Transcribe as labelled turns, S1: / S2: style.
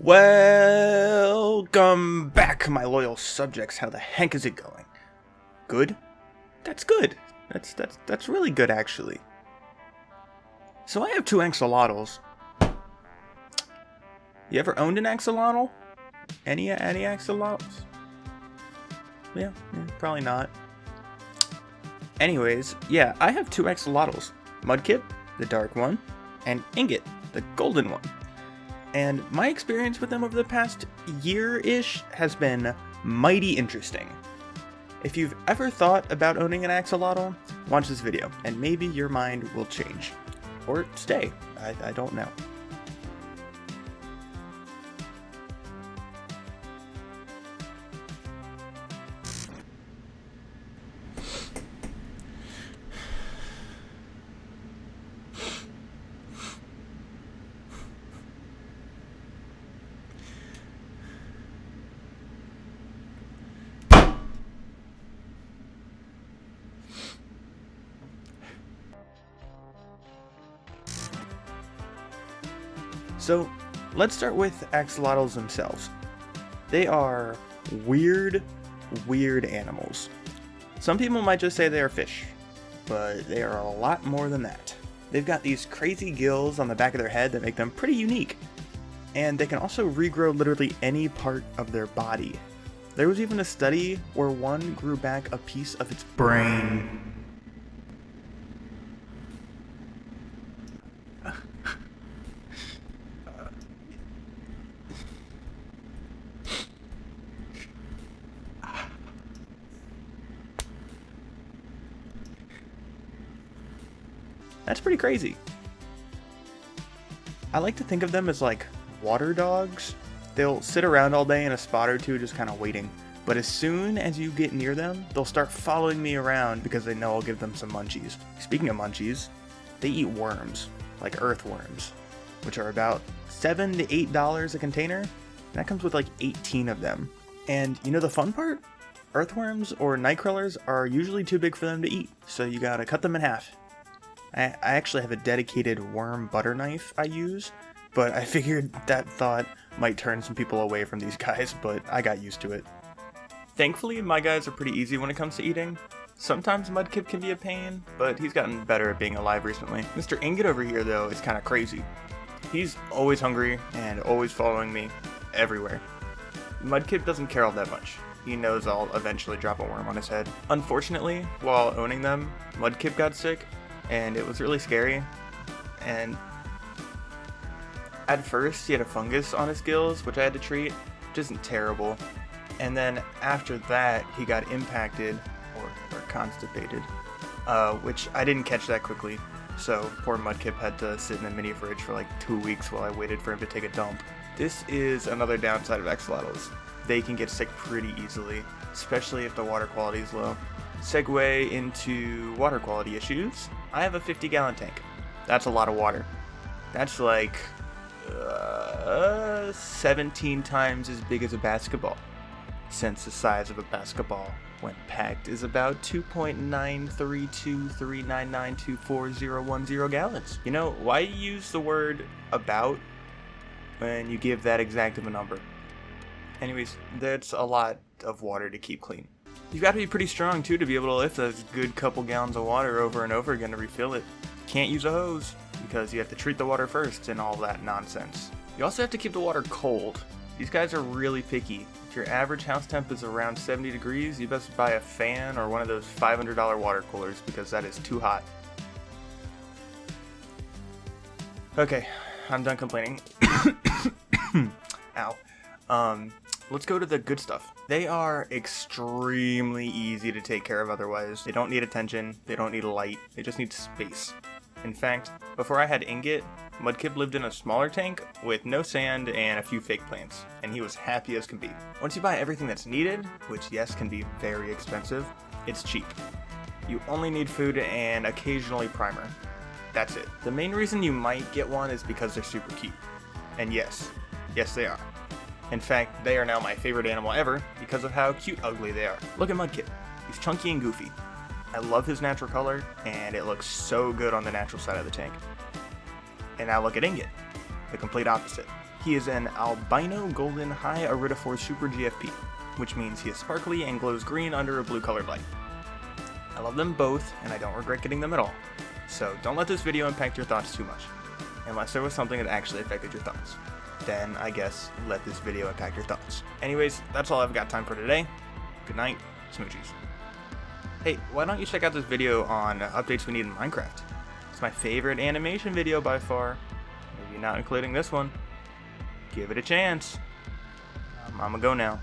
S1: Welcome back, my loyal subjects. How the heck is it going? Good? That's good. That's really good, actually. So I have two axolotls. You ever owned an axolotl? Any axolotls? Yeah, probably not. Anyways, yeah, I have two axolotls. Mudkip, the dark one, and Ingot, the golden one. And my experience with them over the past year-ish has been mighty interesting. If you've ever thought about owning an axolotl, watch this video, and maybe your mind will change. Or stay. I don't know. So, let's start with axolotls themselves. They are weird animals. Some people might just say they are fish, but they are a lot more than that. They've got these crazy gills on the back of their head that make them pretty unique. And they can also regrow literally any part of their body. There was even a study where one grew back a piece of its brain. That's pretty crazy. I like to think of them as like water dogs. They'll sit around all day in a spot or two just kind of waiting. But as soon as you get near them, they'll start following me around because they know I'll give them some munchies. Speaking of munchies, they eat worms, like earthworms, which are about $7 to $8 a container. And that comes with like 18 of them. And you know the fun part? Earthworms or night crawlers are usually too big for them to eat, so you gotta cut them in half. I actually have a dedicated worm butter knife I use, but I figured that thought might turn some people away from these guys, but I got used to it. Thankfully, my guys are pretty easy when it comes to eating. Sometimes Mudkip can be a pain, but he's gotten better at being alive recently. Mr. Ingot over here, though, is kind of crazy. He's always hungry and always following me everywhere. Mudkip doesn't care all that much. He knows I'll eventually drop a worm on his head. Unfortunately, while owning them, Mudkip got sick, and it was really scary. And at first he had a fungus on his gills, which I had to treat, which isn't terrible. And then after that he got impacted or constipated, which I didn't catch that quickly. So poor Mudkip had to sit in a mini fridge for like 2 weeks while I waited for him to take a dump. This is another downside of axolotls. They can get sick pretty easily, especially if the water quality is low. Segue into water quality issues. I have a 50-gallon tank. That's a lot of water. That's like 17 times as big as a basketball, since the size of a basketball when packed is about 2.93239924010 gallons. You know, why use the word about when you give that exact of a number? Anyways, that's a lot of water to keep clean. You've got to be pretty strong too to be able to lift a good couple gallons of water over and over again to refill it. Can't use a hose because you have to treat the water first and all that nonsense. You also have to keep the water cold. These guys are really picky. If your average house temp is around 70 degrees, you best buy a fan or one of those $500 water coolers because that is too hot. Okay, I'm done complaining. Ow. Let's go to the good stuff. They are extremely easy to take care of otherwise. They don't need attention, they don't need light, they just need space. In fact, before I had Ingot, Mudkip lived in a smaller tank with no sand and a few fake plants, and he was happy as can be. Once you buy everything that's needed, which yes can be very expensive, it's cheap. You only need food and occasionally primer. That's it. The main reason you might get one is because they're super cute. And yes they are. In fact, they are now my favorite animal ever because of how cute ugly they are. Look at Mudkip. He's chunky and goofy. I love his natural color, and it looks so good on the natural side of the tank. And now look at Ingot, the complete opposite. He is an albino golden high iridophore super GFP, which means he is sparkly and glows green under a blue colored light. I love them both, and I don't regret getting them at all. So don't let this video impact your thoughts too much, unless there was something that actually affected your thoughts. Then I guess let this video impact your thoughts. Anyways, that's all I've got time for today. Good night, Smoochies. Hey, why don't you check out this video on updates we need in Minecraft? It's my favorite animation video by far. Maybe not including this one. Give it a chance. I'm gonna go now.